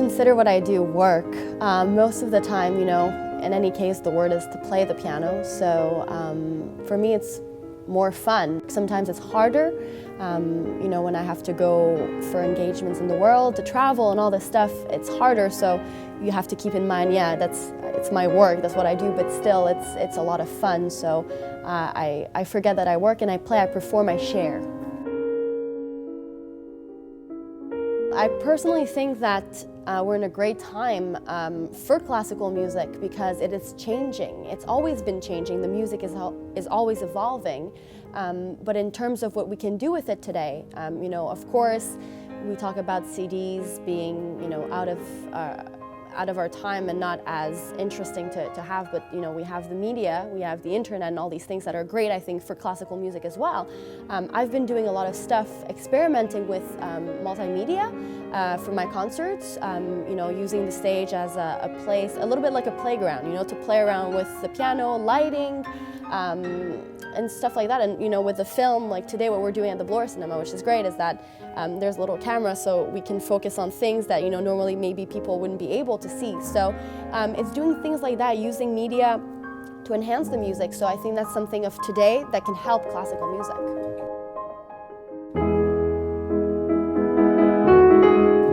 consider what I do work. Most of the time, you know, in any case, the word is to play the piano. So for me, it's more fun. Sometimes it's harder, you know, when I have to go for engagements in the world, to travel and all this stuff, it's harder. So you have to keep in mind, yeah, it's my work, that's what I do, but still it's a lot of fun. So I forget that I work and I play, I perform, I share. I personally think that we're in a great time for classical music because it is changing. It's always been changing. The music is always evolving. But in terms of what we can do with it today, you know, of course, we talk about CDs being, you know, out of our time and not as interesting to have, but you know, we have the media, we have the internet and all these things that are great, I think, for classical music as well. I've been doing a lot of stuff experimenting with multimedia for my concerts, you know, using the stage as a place, a little bit like a playground, you know, to play around with the piano, lighting, and stuff like that. And you know, with the film, like today what we're doing at the Bloor Cinema, which is great, is that there's a little camera so we can focus on things that, you know, normally maybe people wouldn't be able to see. So it's doing things like that, using media to enhance the music. So I think that's something of today that can help classical music.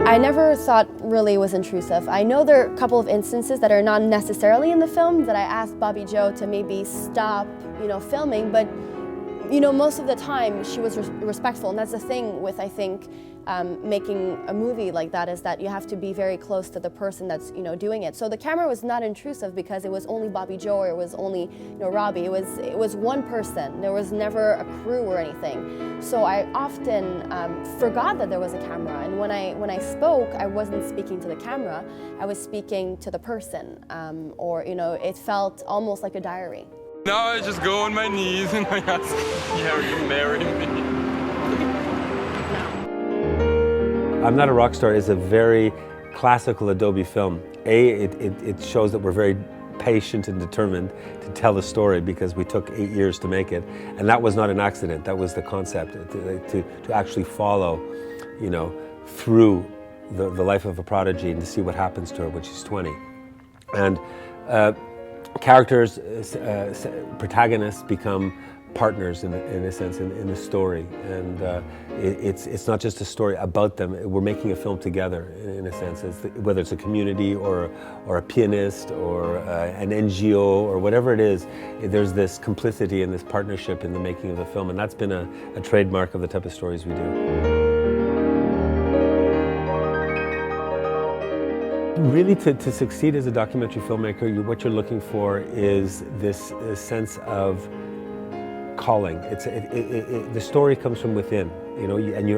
I never thought really it was intrusive. I know there are a couple of instances that are not necessarily in the film that I asked Bobbi Jo to maybe stop, you know, filming, but you know, most of the time she was respectful, and that's the thing with, I think, making a movie like that, is that you have to be very close to the person that's, you know, doing it. So the camera was not intrusive because it was only Bobbi Jo or it was only, you know, Robbie. It was one person. There was never a crew or anything. So I often forgot that there was a camera, and when I spoke, I wasn't speaking to the camera. I was speaking to the person, or you know, it felt almost like a diary. Now I just go on my knees and I ask, yeah, you marry me. I'm Not a Rockstar is a very classical Adobe film. It shows that we're very patient and determined to tell the story because we took 8 years to make it. And that was not an accident, that was the concept, to actually follow, you know, through the life of a prodigy and to see what happens to her when she's 20. And characters, protagonists become partners in a sense in the story, and it's not just a story about them. We're making a film together in a sense, whether it's a community or a pianist or an NGO or whatever it is. There's this complicity and this partnership in the making of the film, and that's been a trademark of the type of stories we do. Really, to succeed as a documentary filmmaker, what you're looking for is this sense of calling. The story comes from within, you know, and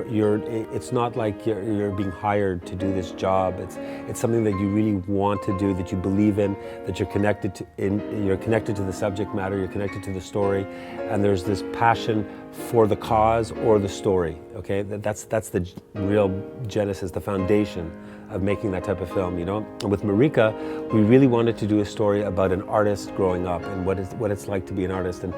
it's not like you're being hired to do this job. It's something that you really want to do, that you believe in, that you're connected to. You're connected to the subject matter. You're connected to the story, and there's this passion for the cause or the story. Okay, that's the real genesis, the foundation of making that type of film, you know. And with Marika, we really wanted to do a story about an artist growing up and what it's like to be an artist. And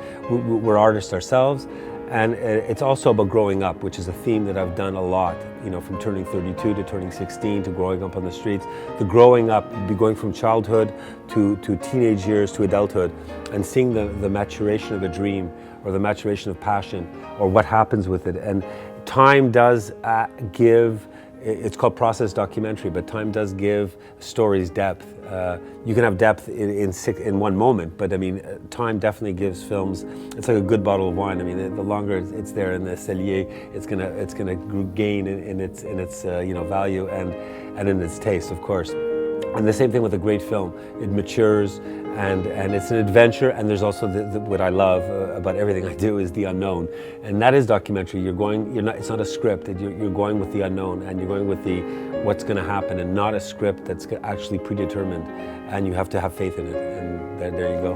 we're artists ourselves, and it's also about growing up, which is a theme that I've done a lot, you know, from turning 32 to turning 16 to growing up on the streets. The growing up, going from childhood to teenage years to adulthood, and seeing the maturation of a dream or the maturation of passion or what happens with it. And time does give. It's called process documentary, but time does give stories depth. You can have depth in one moment, but I mean, time definitely gives films. It's like a good bottle of wine. I mean, the longer it's there in the cellier, it's gonna gain in its you know, value and in its taste, of course. And the same thing with a great film. It matures, and it's an adventure, and there's also what I love about everything I do is the unknown. And that is documentary. It's not a script. You're going with the unknown, and you're going with what's going to happen, and not a script that's actually predetermined, and you have to have faith in it, and there you go.